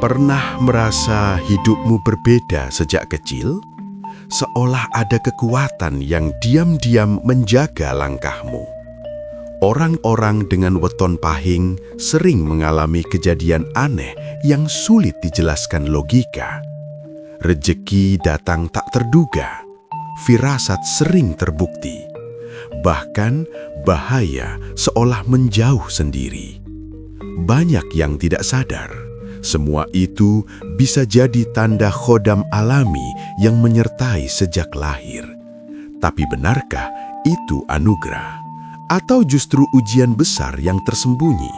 Pernah merasa hidupmu berbeda sejak kecil? Seolah ada kekuatan yang diam-diam menjaga langkahmu. Orang-orang dengan weton pahing sering mengalami kejadian aneh yang sulit dijelaskan logika. Rejeki datang tak terduga, firasat sering terbukti. Bahkan bahaya seolah menjauh sendiri. Banyak yang tidak sadar. Semua itu bisa jadi tanda khodam alami yang menyertai sejak lahir. Tapi benarkah itu anugerah? Atau justru ujian besar yang tersembunyi?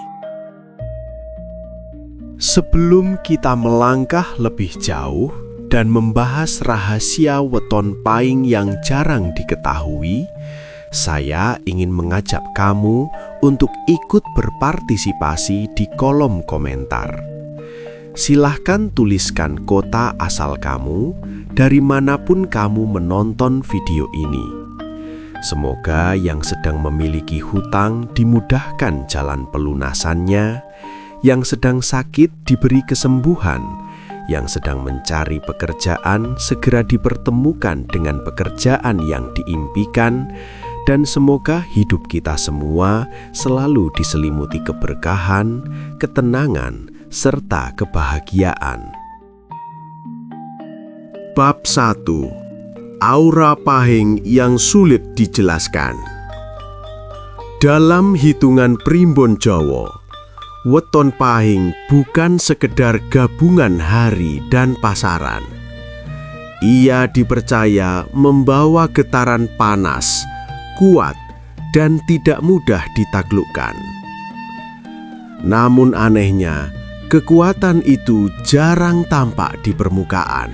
Sebelum kita melangkah lebih jauh dan membahas rahasia weton pahing yang jarang diketahui, saya ingin mengajak kamu untuk ikut berpartisipasi di kolom komentar. Silahkan tuliskan kota asal kamu dari manapun kamu menonton video ini. Semoga yang sedang memiliki hutang dimudahkan jalan pelunasannya, yang sedang sakit diberi kesembuhan, yang sedang mencari pekerjaan segera dipertemukan dengan pekerjaan yang diimpikan, dan semoga hidup kita semua selalu diselimuti keberkahan, ketenangan, serta kebahagiaan. Bab 1. Aura pahing yang sulit dijelaskan. Dalam hitungan primbon Jawa, weton pahing bukan sekedar gabungan hari dan pasaran. Ia dipercaya membawa getaran panas, kuat, dan tidak mudah ditaklukkan. Namun anehnya, kekuatan itu jarang tampak di permukaan.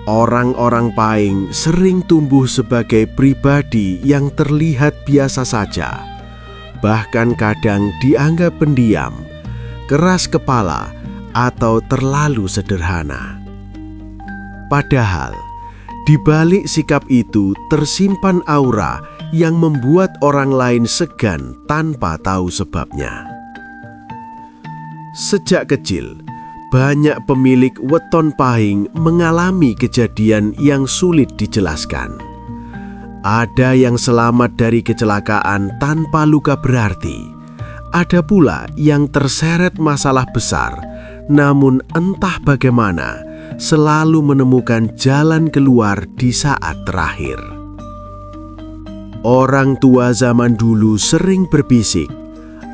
Orang-orang pahing sering tumbuh sebagai pribadi yang terlihat biasa saja, bahkan kadang dianggap pendiam, keras kepala, atau terlalu sederhana. Padahal, di balik sikap itu tersimpan aura yang membuat orang lain segan tanpa tahu sebabnya. Sejak kecil, banyak pemilik weton pahing mengalami kejadian yang sulit dijelaskan. Ada yang selamat dari kecelakaan tanpa luka berarti. Ada pula yang terseret masalah besar, namun entah bagaimana selalu menemukan jalan keluar di saat terakhir. Orang tua zaman dulu sering berbisik,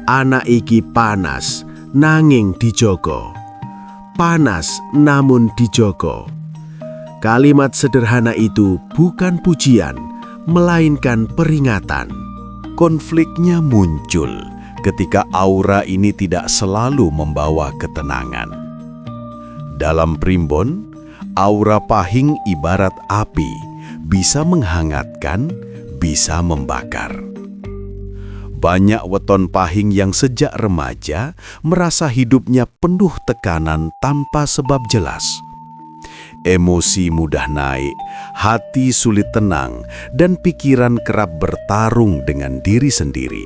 "Anak iki panas, nanging dijogo. Panas namun dijogo." Kalimat sederhana itu bukan pujian, melainkan peringatan. Konfliknya muncul ketika aura ini tidak selalu membawa ketenangan. Dalam primbon, aura pahing ibarat api, bisa menghangatkan, bisa membakar. Banyak weton pahing yang sejak remaja merasa hidupnya penuh tekanan tanpa sebab jelas. Emosi mudah naik, hati sulit tenang, dan pikiran kerap bertarung dengan diri sendiri.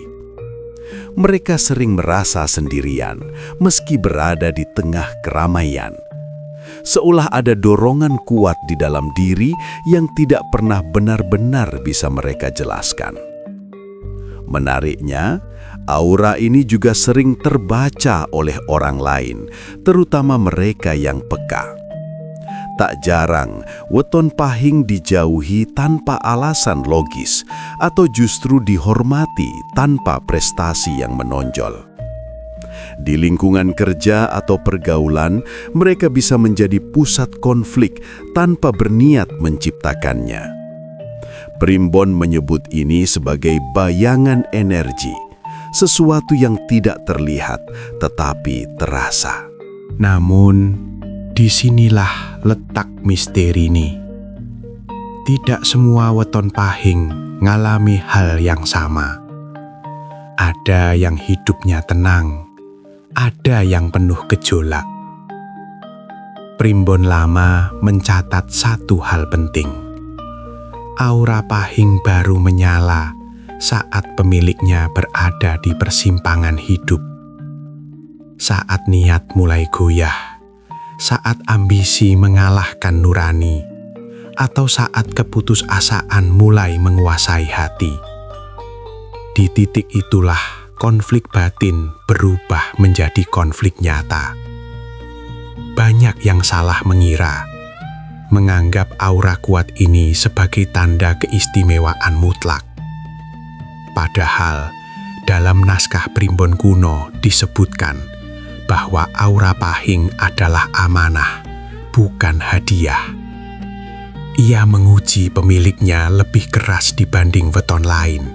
Mereka sering merasa sendirian meski berada di tengah keramaian. Seolah ada dorongan kuat di dalam diri yang tidak pernah benar-benar bisa mereka jelaskan. Menariknya, aura ini juga sering terbaca oleh orang lain, terutama mereka yang peka. Tak jarang, weton pahing dijauhi tanpa alasan logis atau justru dihormati tanpa prestasi yang menonjol. Di lingkungan kerja atau pergaulan, mereka bisa menjadi pusat konflik tanpa berniat menciptakannya. Primbon menyebut ini sebagai bayangan energi, sesuatu yang tidak terlihat tetapi terasa. Namun, disinilah letak misteri ini. Tidak semua weton pahing ngalami hal yang sama. Ada yang hidupnya tenang, ada yang penuh gejolak. Primbon lama mencatat satu hal penting. Aura pahing baru menyala saat pemiliknya berada di persimpangan hidup. Saat niat mulai goyah, saat ambisi mengalahkan nurani, atau saat keputusasaan mulai menguasai hati. Di titik itulah konflik batin berubah menjadi konflik nyata. Banyak yang salah mengira, menganggap aura kuat ini sebagai tanda keistimewaan mutlak. Padahal, dalam naskah primbon kuno disebutkan bahwa aura pahing adalah amanah, bukan hadiah. Ia menguji pemiliknya lebih keras dibanding weton lain.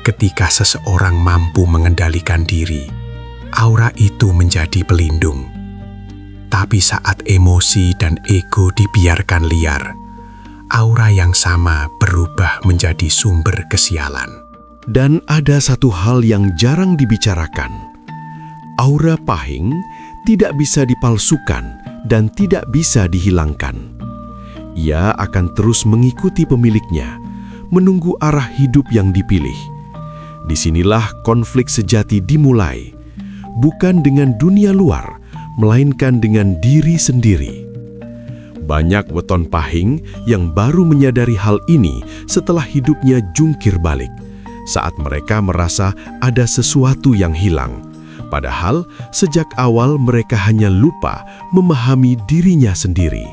Ketika seseorang mampu mengendalikan diri, aura itu menjadi pelindung. Tapi saat emosi dan ego dibiarkan liar, aura yang sama berubah menjadi sumber kesialan. Dan ada satu hal yang jarang dibicarakan. Aura pahing tidak bisa dipalsukan dan tidak bisa dihilangkan. Ia akan terus mengikuti pemiliknya, menunggu arah hidup yang dipilih. Disinilah konflik sejati dimulai, bukan dengan dunia luar, melainkan dengan diri sendiri. Banyak weton pahing yang baru menyadari hal ini setelah hidupnya jungkir balik, saat mereka merasa ada sesuatu yang hilang. Padahal sejak awal mereka hanya lupa memahami dirinya sendiri.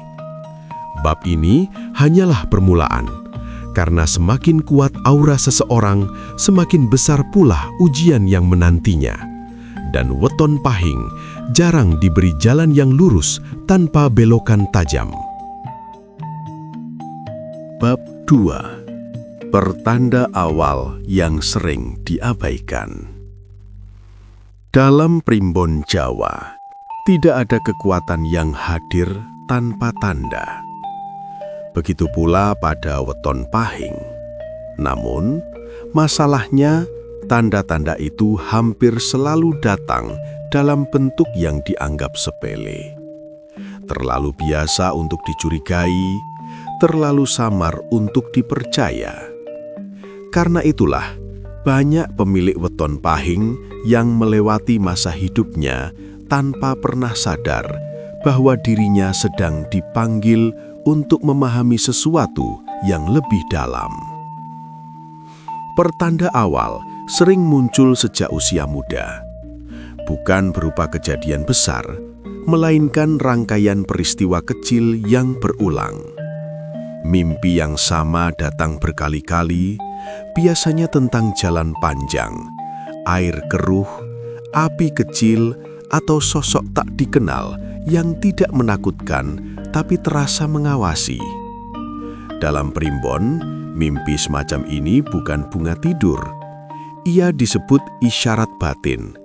Bab ini hanyalah permulaan, karena semakin kuat aura seseorang, semakin besar pula ujian yang menantinya. Dan weton pahing jarang diberi jalan yang lurus tanpa belokan tajam. Bab 2. Pertanda awal yang sering diabaikan. Dalam primbon Jawa, tidak ada kekuatan yang hadir tanpa tanda. Begitu pula pada weton pahing. Namun, masalahnya tanda-tanda itu hampir selalu datang dalam bentuk yang dianggap sepele. Terlalu biasa untuk dicurigai, terlalu samar untuk dipercaya. Karena itulah, banyak pemilik weton pahing yang melewati masa hidupnya tanpa pernah sadar bahwa dirinya sedang dipanggil untuk memahami sesuatu yang lebih dalam. Pertanda awal sering muncul sejak usia muda. Bukan berupa kejadian besar, melainkan rangkaian peristiwa kecil yang berulang. Mimpi yang sama datang berkali-kali, biasanya tentang jalan panjang, air keruh, api kecil, atau sosok tak dikenal yang tidak menakutkan tapi terasa mengawasi. Dalam primbon, mimpi semacam ini bukan bunga tidur. Ia disebut isyarat batin,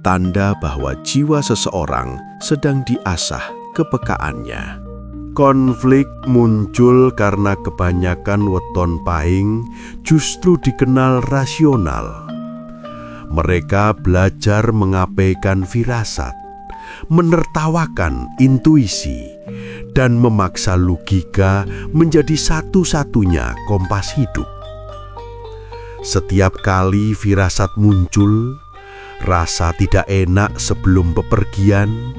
tanda bahwa jiwa seseorang sedang diasah kepekaannya. Konflik muncul karena kebanyakan weton pahing justru dikenal rasional. Mereka belajar mengabaikan firasat, menertawakan intuisi, dan memaksa logika menjadi satu-satunya kompas hidup. Setiap kali firasat muncul, rasa tidak enak sebelum bepergian,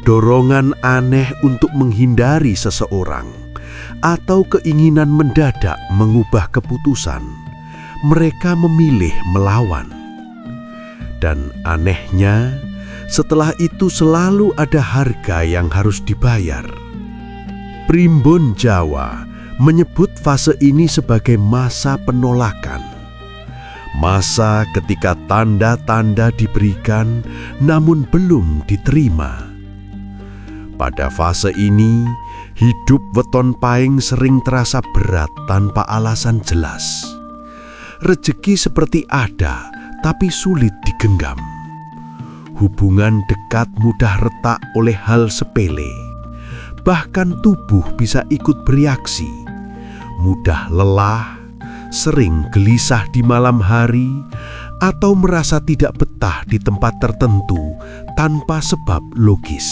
dorongan aneh untuk menghindari seseorang, atau keinginan mendadak mengubah keputusan, mereka memilih melawan. Dan anehnya, setelah itu selalu ada harga yang harus dibayar. Primbon Jawa menyebut fase ini sebagai masa penolakan. Masa ketika tanda-tanda diberikan namun belum diterima. Pada fase ini, hidup weton pahing sering terasa berat tanpa alasan jelas. Rezeki seperti ada, tapi sulit digenggam. Hubungan dekat mudah retak oleh hal sepele. Bahkan tubuh bisa ikut bereaksi. Mudah lelah, sering gelisah di malam hari, atau merasa tidak betah di tempat tertentu tanpa sebab logis.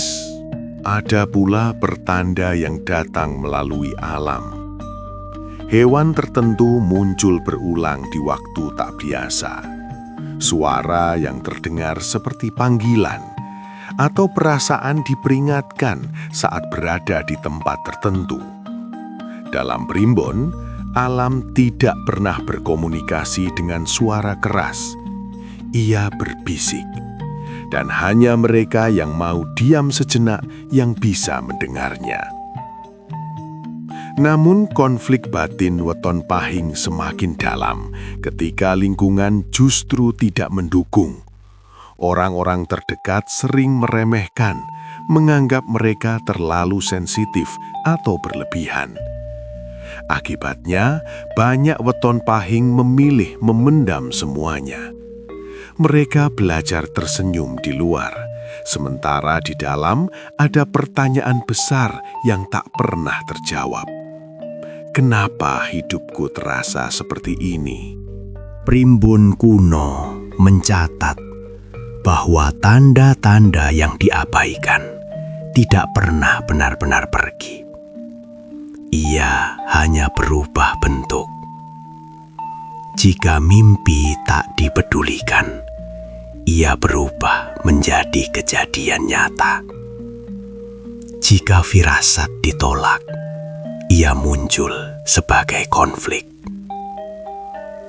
Ada pula pertanda yang datang melalui alam. Hewan tertentu muncul berulang di waktu tak biasa. Suara yang terdengar seperti panggilan, atau perasaan diperingatkan saat berada di tempat tertentu. Dalam primbon, alam tidak pernah berkomunikasi dengan suara keras. Ia berbisik, dan hanya mereka yang mau diam sejenak yang bisa mendengarnya. Namun konflik batin weton pahing semakin dalam ketika lingkungan justru tidak mendukung. Orang-orang terdekat sering meremehkan, menganggap mereka terlalu sensitif atau berlebihan. Akibatnya, banyak weton pahing memilih memendam semuanya. Mereka belajar tersenyum di luar, sementara di dalam ada pertanyaan besar yang tak pernah terjawab. Kenapa hidupku terasa seperti ini? Primbon kuno mencatat bahwa tanda-tanda yang diabaikan tidak pernah benar-benar pergi. Ia hanya berubah bentuk. Jika mimpi tak dipedulikan, ia berubah menjadi kejadian nyata. Jika firasat ditolak, ia muncul sebagai konflik.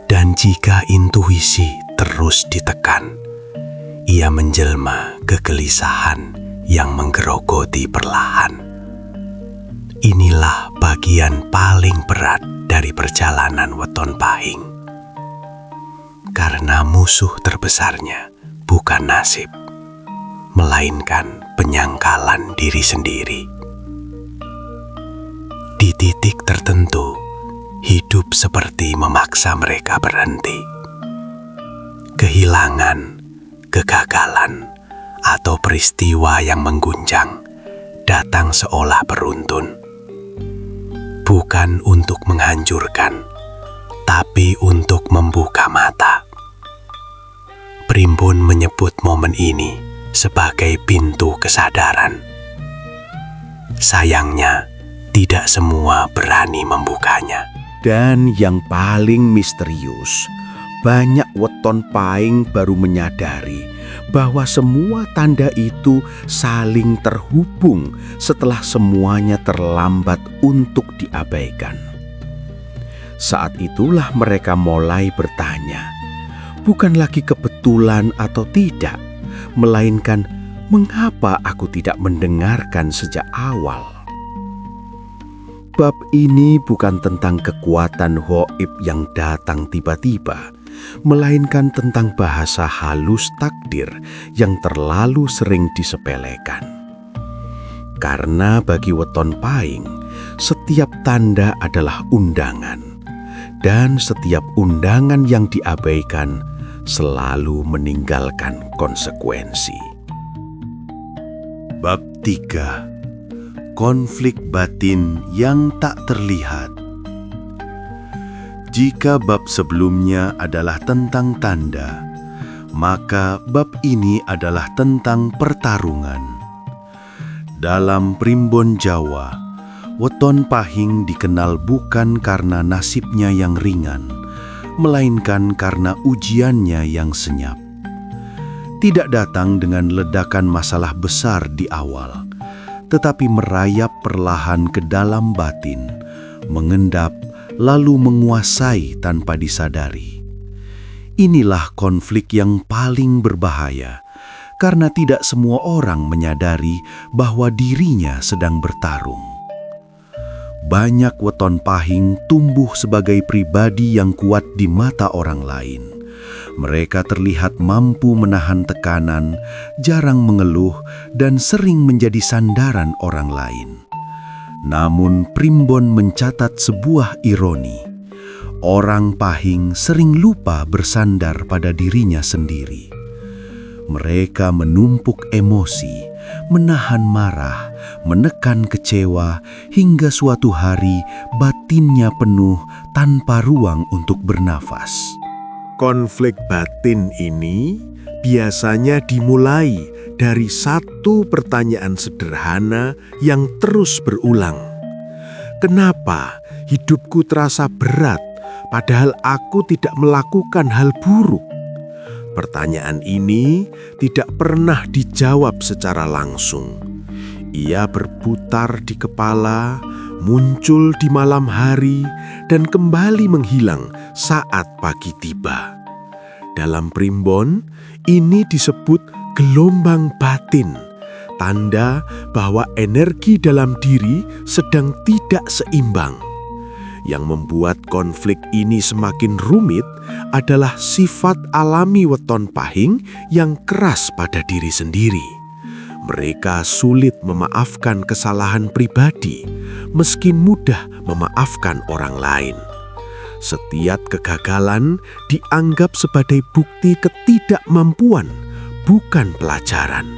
Dan jika intuisi terus ditekan, ia menjelma kegelisahan yang menggerogoti perlahan. Inilah bagian paling berat dari perjalanan weton pahing. Karena musuh terbesarnya bukan nasib, melainkan penyangkalan diri sendiri. Di titik tertentu, hidup seperti memaksa mereka berhenti. Kehilangan, kegagalan, atau peristiwa yang mengguncang datang seolah beruntun. Bukan untuk menghancurkan, tapi untuk membuka mata. Primbon menyebut momen ini sebagai pintu kesadaran. Sayangnya, tidak semua berani membukanya. Dan yang paling misterius, banyak weton pahing baru menyadari bahwa semua tanda itu saling terhubung setelah semuanya terlambat untuk diabaikan. Saat itulah mereka mulai bertanya, bukan lagi kebetulan atau tidak, melainkan mengapa aku tidak mendengarkan sejak awal. Bab ini bukan tentang kekuatan gaib yang datang tiba-tiba, melainkan tentang bahasa halus takdir yang terlalu sering disepelekan. Karena bagi weton pahing, setiap tanda adalah undangan, dan setiap undangan yang diabaikan selalu meninggalkan konsekuensi. Bab 3. Konflik batin yang tak terlihat. Jika bab sebelumnya adalah tentang tanda, maka bab ini adalah tentang pertarungan. Dalam primbon Jawa, weton pahing dikenal bukan karena nasibnya yang ringan, melainkan karena ujiannya yang senyap. Tidak datang dengan ledakan masalah besar di awal, tetapi merayap perlahan ke dalam batin, mengendap, lalu menguasai tanpa disadari. Inilah konflik yang paling berbahaya, karena tidak semua orang menyadari bahwa dirinya sedang bertarung. Banyak weton pahing tumbuh sebagai pribadi yang kuat di mata orang lain. Mereka terlihat mampu menahan tekanan, jarang mengeluh, dan sering menjadi sandaran orang lain. Namun primbon mencatat sebuah ironi. Orang pahing sering lupa bersandar pada dirinya sendiri. Mereka menumpuk emosi, menahan marah, menekan kecewa, hingga suatu hari batinnya penuh tanpa ruang untuk bernafas. Konflik batin ini biasanya dimulai dari satu pertanyaan sederhana yang terus berulang. Kenapa hidupku terasa berat padahal aku tidak melakukan hal buruk? Pertanyaan ini tidak pernah dijawab secara langsung. Ia berputar di kepala, muncul di malam hari, dan kembali menghilang saat pagi tiba. Dalam primbon, ini disebut gelombang batin, tanda bahwa energi dalam diri sedang tidak seimbang. Yang membuat konflik ini semakin rumit adalah sifat alami weton pahing yang keras pada diri sendiri. Mereka sulit memaafkan kesalahan pribadi, meski mudah memaafkan orang lain. Setiap kegagalan dianggap sebagai bukti ketidakmampuan, bukan pelajaran.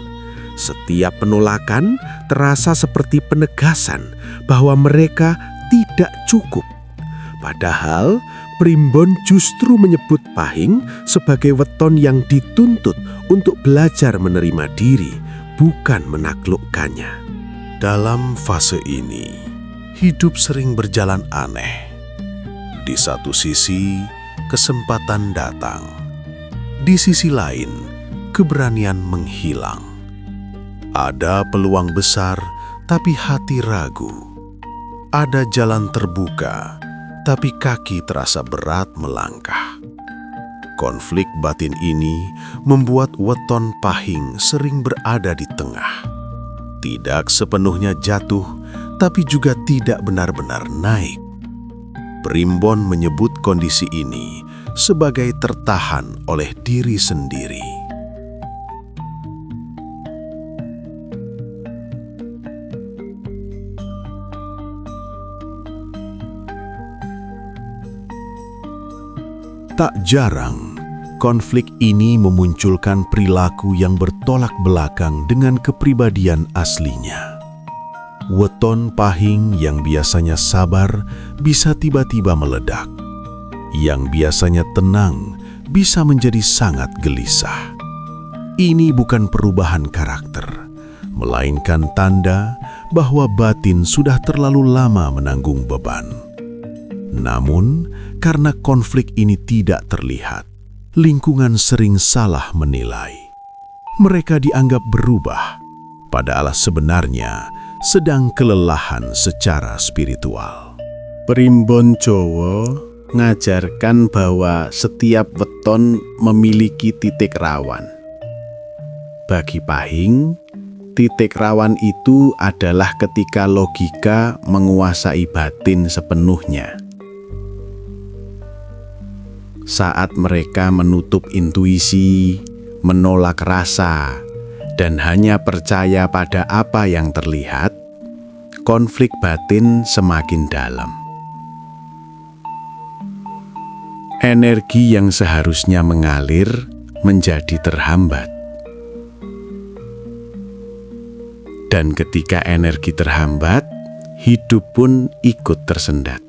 Setiap penolakan terasa seperti penegasan bahwa mereka tidak cukup. Padahal primbon justru menyebut pahing sebagai weton yang dituntut untuk belajar menerima diri, bukan menaklukkannya. Dalam fase ini, hidup sering berjalan aneh. Di satu sisi, kesempatan datang. Di sisi lain, keberanian menghilang. Ada peluang besar, tapi hati ragu. Ada jalan terbuka, tapi kaki terasa berat melangkah. Konflik batin ini membuat weton pahing sering berada di tengah. Tidak sepenuhnya jatuh, tapi juga tidak benar-benar naik. Primbon menyebut kondisi ini sebagai tertahan oleh diri sendiri. Tak jarang, konflik ini memunculkan perilaku yang bertolak belakang dengan kepribadian aslinya. Weton pahing yang biasanya sabar bisa tiba-tiba meledak. Yang biasanya tenang bisa menjadi sangat gelisah. Ini bukan perubahan karakter, melainkan tanda bahwa batin sudah terlalu lama menanggung beban. Namun, karena konflik ini tidak terlihat, lingkungan sering salah menilai. Mereka dianggap berubah, padahal sebenarnya sedang kelelahan secara spiritual. Primbon Jawa ngajarkan bahwa setiap weton memiliki titik rawan. Bagi pahing, titik rawan itu adalah ketika logika menguasai batin sepenuhnya. Saat mereka menutup intuisi, menolak rasa, dan hanya percaya pada apa yang terlihat, konflik batin semakin dalam. Energi yang seharusnya mengalir menjadi terhambat. Dan ketika energi terhambat, hidup pun ikut tersendat.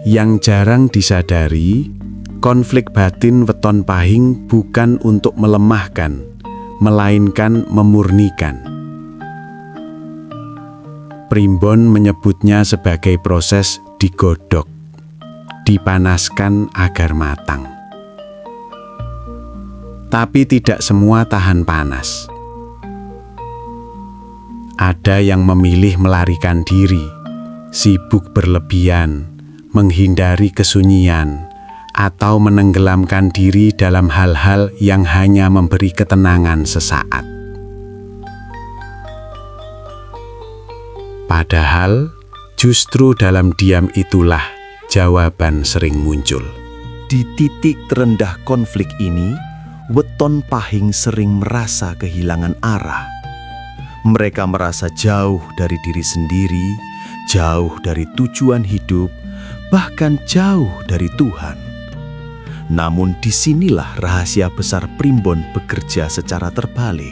Yang jarang disadari, konflik batin weton pahing bukan untuk melemahkan, melainkan memurnikan. Primbon menyebutnya sebagai proses digodok, dipanaskan agar matang. Tapi tidak semua tahan panas. Ada yang memilih melarikan diri, sibuk berlebihan, menghindari kesunyian, atau menenggelamkan diri dalam hal-hal yang hanya memberi ketenangan sesaat. Padahal, justru dalam diam itulah jawaban sering muncul. Di titik terendah konflik ini, weton pahing sering merasa kehilangan arah. Mereka merasa jauh dari diri sendiri, jauh dari tujuan hidup, bahkan jauh dari Tuhan. Namun disinilah rahasia besar primbon bekerja secara terbalik.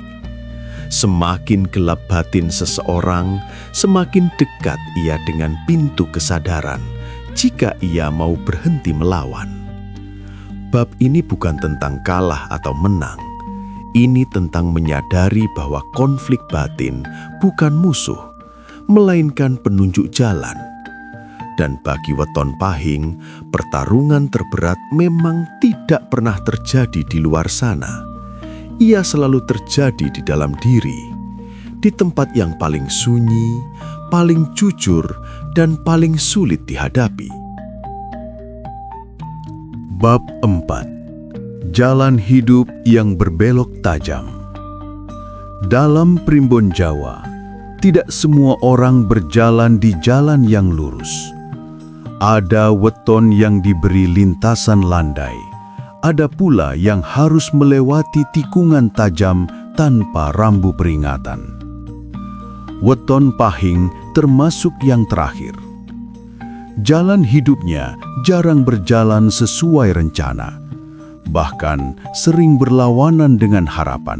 Semakin gelap batin seseorang, semakin dekat ia dengan pintu kesadaran jika ia mau berhenti melawan. Bab ini bukan tentang kalah atau menang. Ini tentang menyadari bahwa konflik batin bukan musuh, melainkan penunjuk jalan. Dan bagi weton pahing, pertarungan terberat memang tidak pernah terjadi di luar sana. Ia selalu terjadi di dalam diri, di tempat yang paling sunyi, paling jujur, dan paling sulit dihadapi. Bab 4. Jalan hidup yang berbelok tajam. Dalam primbon Jawa, tidak semua orang berjalan di jalan yang lurus. Ada weton yang diberi lintasan landai, ada pula yang harus melewati tikungan tajam tanpa rambu peringatan. Weton pahing termasuk yang terakhir. Jalan hidupnya jarang berjalan sesuai rencana, bahkan sering berlawanan dengan harapan.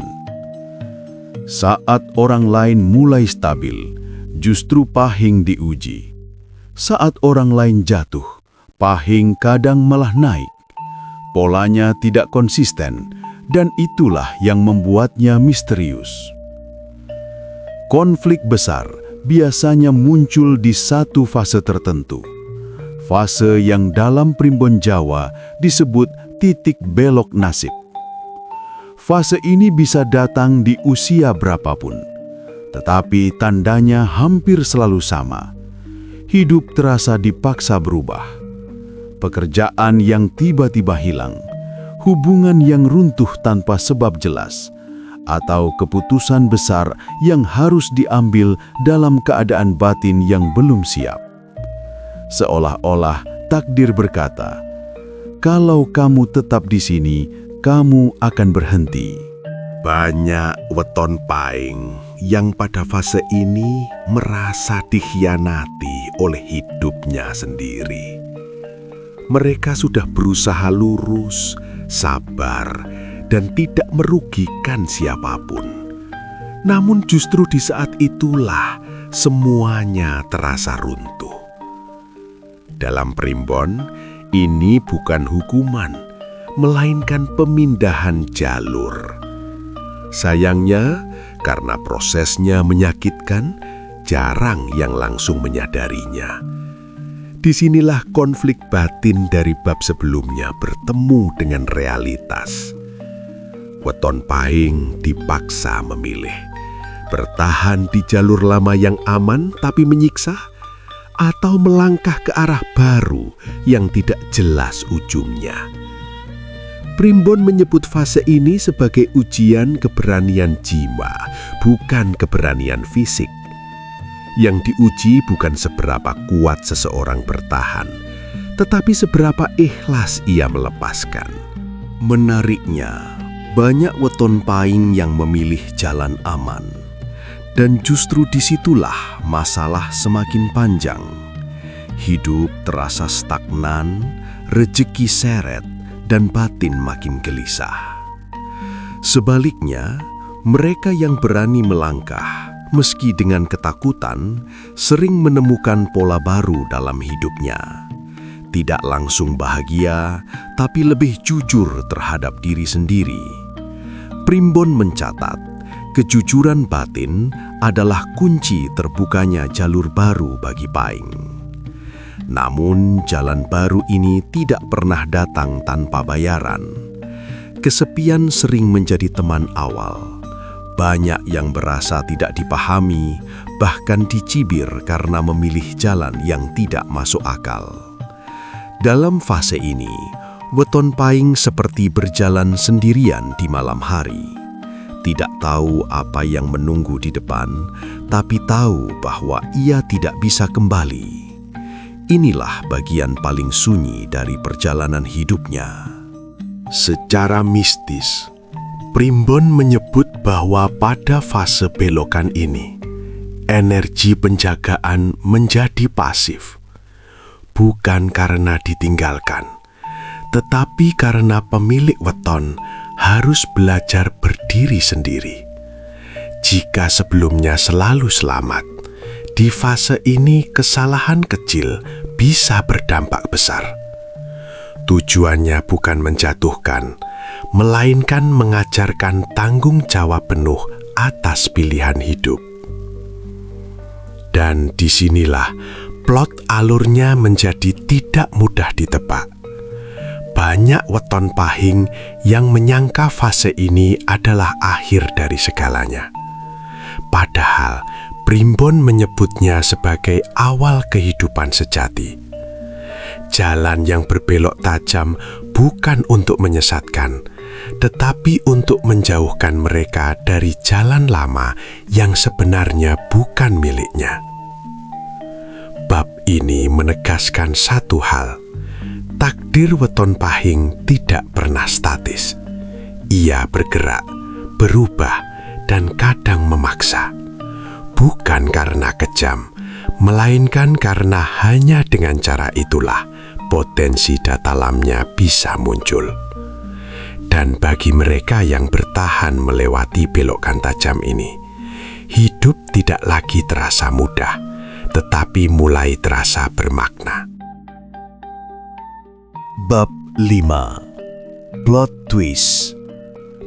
Saat orang lain mulai stabil, justru pahing diuji. Saat orang lain jatuh, pahing kadang malah naik. Polanya tidak konsisten, dan itulah yang membuatnya misterius. Konflik besar biasanya muncul di satu fase tertentu. Fase yang dalam primbon Jawa disebut titik belok nasib. Fase ini bisa datang di usia berapapun, tetapi tandanya hampir selalu sama. Hidup terasa dipaksa berubah. Pekerjaan yang tiba-tiba hilang, hubungan yang runtuh tanpa sebab jelas, atau keputusan besar yang harus diambil dalam keadaan batin yang belum siap. Seolah-olah takdir berkata, "Kalau kamu tetap di sini, kamu akan berhenti." Banyak weton pahing yang pada fase ini merasa dikhianati oleh hidupnya sendiri. Mereka sudah berusaha lurus, sabar, dan tidak merugikan siapapun. Namun justru di saat itulah semuanya terasa runtuh. Dalam primbon, ini bukan hukuman, melainkan pemindahan jalur. Sayangnya, karena prosesnya menyakitkan, jarang yang langsung menyadarinya. Disinilah konflik batin dari bab sebelumnya bertemu dengan realitas. Weton pahing dipaksa memilih, bertahan di jalur lama yang aman tapi menyiksa, atau melangkah ke arah baru yang tidak jelas ujungnya. Primbon menyebut fase ini sebagai ujian keberanian jiwa, bukan keberanian fisik. Yang diuji bukan seberapa kuat seseorang bertahan, tetapi seberapa ikhlas ia melepaskan. Menariknya, banyak weton pahing yang memilih jalan aman. Dan justru disitulah masalah semakin panjang. Hidup terasa stagnan, rejeki seret, dan batin makin gelisah. Sebaliknya, mereka yang berani melangkah, meski dengan ketakutan, sering menemukan pola baru dalam hidupnya. Tidak langsung bahagia, tapi lebih jujur terhadap diri sendiri. Primbon mencatat, kejujuran batin adalah kunci terbukanya jalur baru bagi pahing. Namun jalan baru ini tidak pernah datang tanpa bayaran. Kesepian sering menjadi teman awal. Banyak yang berasa tidak dipahami, bahkan dicibir karena memilih jalan yang tidak masuk akal. Dalam fase ini, weton pahing seperti berjalan sendirian di malam hari. Tidak tahu apa yang menunggu di depan, tapi tahu bahwa ia tidak bisa kembali. Inilah bagian paling sunyi dari perjalanan hidupnya. Secara mistis, Primbon menyebut bahwa pada fase belokan ini, energi penjagaan menjadi pasif. Bukan karena ditinggalkan, tetapi karena pemilik weton harus belajar berdiri sendiri. Jika sebelumnya selalu selamat, di fase ini kesalahan kecil bisa berdampak besar. Tujuannya bukan menjatuhkan, melainkan mengajarkan tanggung jawab penuh atas pilihan hidup. Dan disinilah plot alurnya menjadi tidak mudah ditebak. Banyak weton pahing yang menyangka fase ini adalah akhir dari segalanya. Padahal Primbon menyebutnya sebagai awal kehidupan sejati. Jalan yang berbelok tajam bukan untuk menyesatkan, tetapi untuk menjauhkan mereka dari jalan lama yang sebenarnya bukan miliknya. Bab ini menegaskan satu hal: takdir weton pahing tidak pernah statis. Ia bergerak, berubah, dan kadang memaksa. Bukan karena kejam, melainkan karena hanya dengan cara itulah potensi dalamnya bisa muncul. Dan bagi mereka yang bertahan melewati belokan tajam ini, hidup tidak lagi terasa mudah, tetapi mulai terasa bermakna. Bab 5. Plot twist.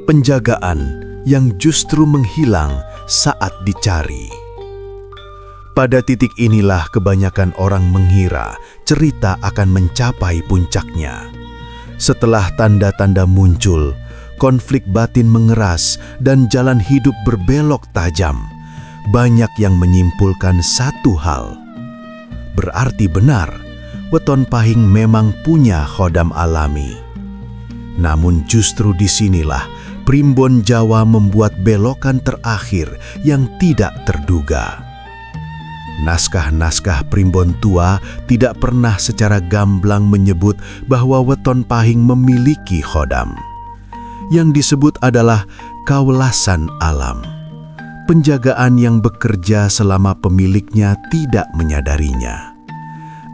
Penjagaan yang justru menghilang saat dicari. Pada titik inilah kebanyakan orang mengira cerita akan mencapai puncaknya. Setelah tanda-tanda muncul, konflik batin mengeras dan jalan hidup berbelok tajam, banyak yang menyimpulkan satu hal. Berarti benar, weton pahing memang punya khodam alami. Namun justru disinilah Primbon Jawa membuat belokan terakhir yang tidak terduga. Naskah-naskah Primbon tua tidak pernah secara gamblang menyebut bahwa weton pahing memiliki khodam. Yang disebut adalah kaulasan alam, penjagaan yang bekerja selama pemiliknya tidak menyadarinya.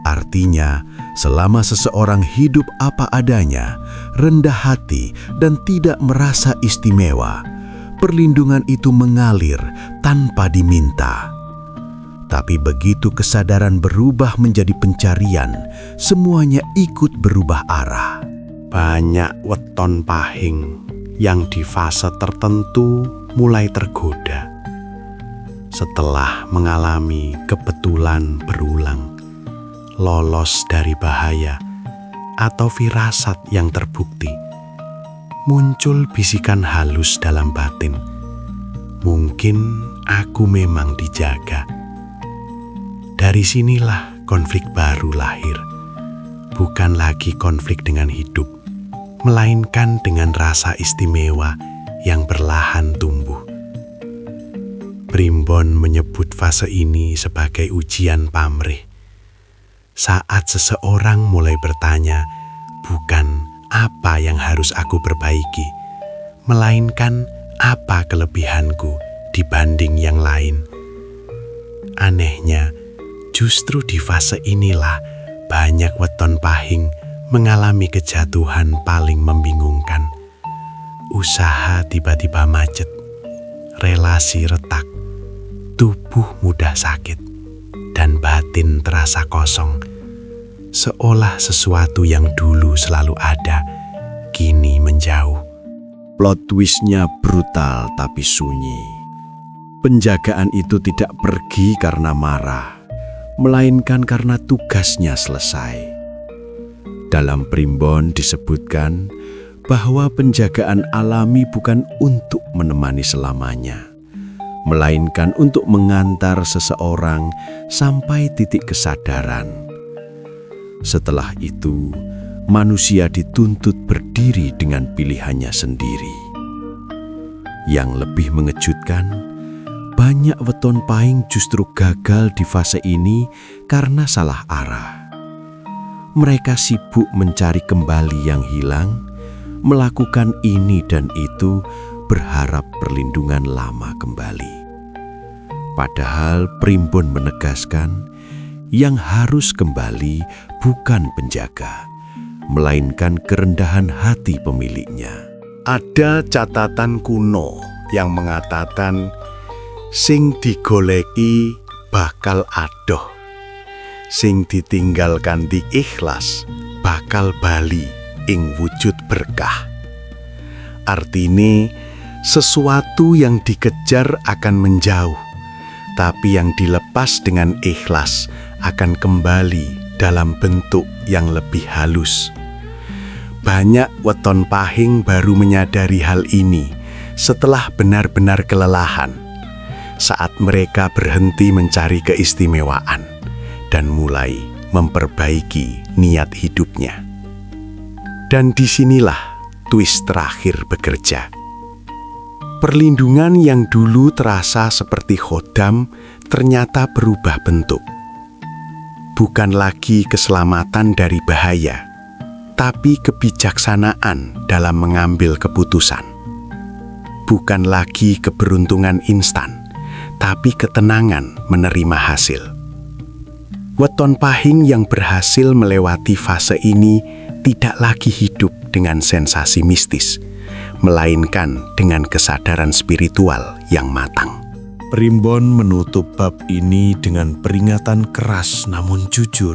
Artinya, selama seseorang hidup apa adanya, rendah hati, dan tidak merasa istimewa, perlindungan itu mengalir tanpa diminta. Tapi begitu kesadaran berubah menjadi pencarian, semuanya ikut berubah arah. Banyak weton pahing yang di fase tertentu mulai tergoda. Setelah mengalami kebetulan berulang, lolos dari bahaya, atau firasat yang terbukti, muncul bisikan halus dalam batin. Mungkin aku memang dijaga. Dari sinilah konflik baru lahir. Bukan lagi konflik dengan hidup, melainkan dengan rasa istimewa yang perlahan tumbuh. Primbon menyebut fase ini sebagai ujian pamrih. Saat seseorang mulai bertanya, bukan apa yang harus aku perbaiki, melainkan apa kelebihanku dibanding yang lain. Anehnya, justru di fase inilah banyak weton pahing mengalami kejatuhan paling membingungkan. Usaha tiba-tiba macet, relasi retak, tubuh mudah sakit, dan batin terasa kosong. Seolah sesuatu yang dulu selalu ada, kini menjauh. Plot twistnya brutal tapi sunyi. Penjagaan itu tidak pergi karena marah, melainkan karena tugasnya selesai. Dalam Primbon disebutkan bahwa penjagaan alami bukan untuk menemani selamanya, melainkan untuk mengantar seseorang sampai titik kesadaran. Setelah itu, manusia dituntut berdiri dengan pilihannya sendiri. Yang lebih mengejutkan, banyak weton pahing justru gagal di fase ini karena salah arah. Mereka sibuk mencari kembali yang hilang, melakukan ini dan itu, berharap perlindungan lama kembali. Padahal Primbon menegaskan, yang harus kembali bukan penjaga, melainkan kerendahan hati pemiliknya. Ada catatan kuno yang mengatakan, sing digoleki bakal adoh, sing ditinggal kanthi ikhlas bakal bali ing wujud berkah. Artine, sesuatu yang dikejar akan menjauh, tapi yang dilepas dengan ikhlas akan kembali dalam bentuk yang lebih halus. Banyak weton pahing baru menyadari hal ini setelah benar-benar kelelahan, saat mereka berhenti mencari keistimewaan dan mulai memperbaiki niat hidupnya. Dan disinilah twist terakhir bekerja. Perlindungan yang dulu terasa seperti khodam ternyata berubah bentuk. Bukan lagi keselamatan dari bahaya, tapi kebijaksanaan dalam mengambil keputusan. Bukan lagi keberuntungan instan, tapi ketenangan menerima hasil. Weton pahing yang berhasil melewati fase ini tidak lagi hidup dengan sensasi mistis, melainkan dengan kesadaran spiritual yang matang. Primbon menutup bab ini dengan peringatan keras namun jujur.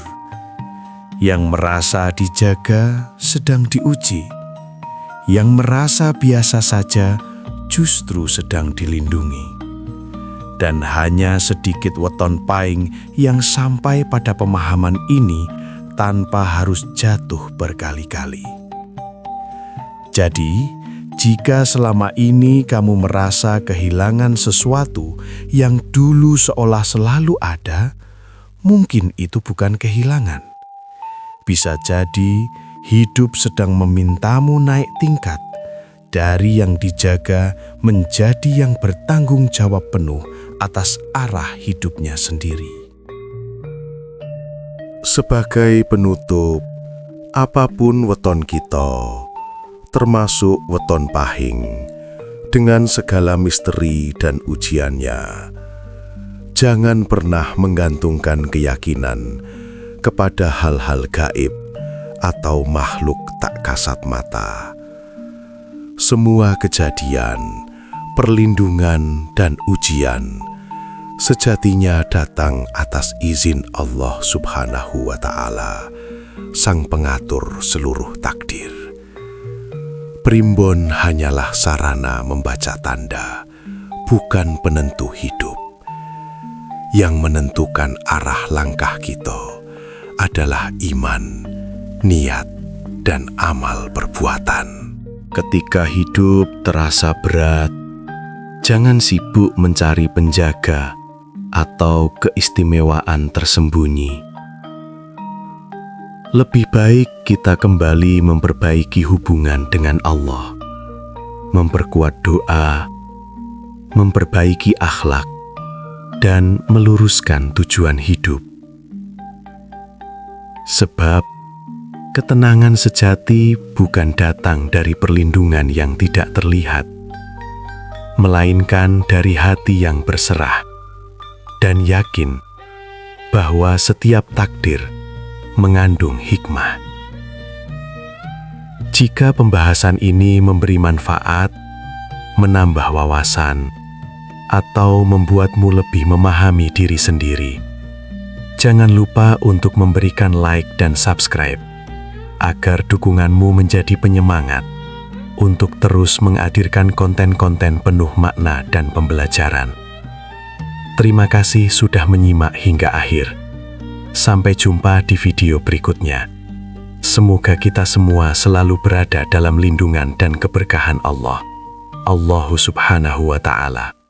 Yang merasa dijaga sedang diuji. Yang merasa biasa saja justru sedang dilindungi. Dan hanya sedikit weton pahing yang sampai pada pemahaman ini tanpa harus jatuh berkali-kali. Jadi, jika selama ini kamu merasa kehilangan sesuatu yang dulu seolah selalu ada, mungkin itu bukan kehilangan. Bisa jadi hidup sedang memintamu naik tingkat dari yang dijaga menjadi yang bertanggung jawab penuh atas arah hidupnya sendiri. Sebagai penutup, apapun weton kita, termasuk weton pahing, dengan segala misteri dan ujiannya, jangan pernah menggantungkan keyakinan kepada hal-hal gaib atau makhluk tak kasat mata. Semua kejadian, perlindungan, dan ujian sejatinya datang atas izin Allah Subhanahu wa Ta'ala, Sang Pengatur seluruh takdir. Primbon hanyalah sarana membaca tanda, bukan penentu hidup. Yang menentukan arah langkah kita adalah iman, niat, dan amal perbuatan. Ketika hidup terasa berat, jangan sibuk mencari penjaga atau keistimewaan tersembunyi. Lebih baik kita kembali memperbaiki hubungan dengan Allah, memperkuat doa, memperbaiki akhlak, dan meluruskan tujuan hidup. Sebab ketenangan sejati bukan datang dari perlindungan yang tidak terlihat, melainkan dari hati yang berserah dan yakin bahwa setiap takdir mengandung hikmah. Jika pembahasan ini memberi manfaat, menambah wawasan, atau membuatmu lebih memahami diri sendiri, jangan lupa untuk memberikan like dan subscribe agar dukunganmu menjadi penyemangat untuk terus menghadirkan konten-konten penuh makna dan pembelajaran. Terima kasih sudah menyimak hingga akhir. Sampai jumpa di video berikutnya. Semoga kita semua selalu berada dalam lindungan dan keberkahan Allah. Allahu Subhanahu wa Ta'ala.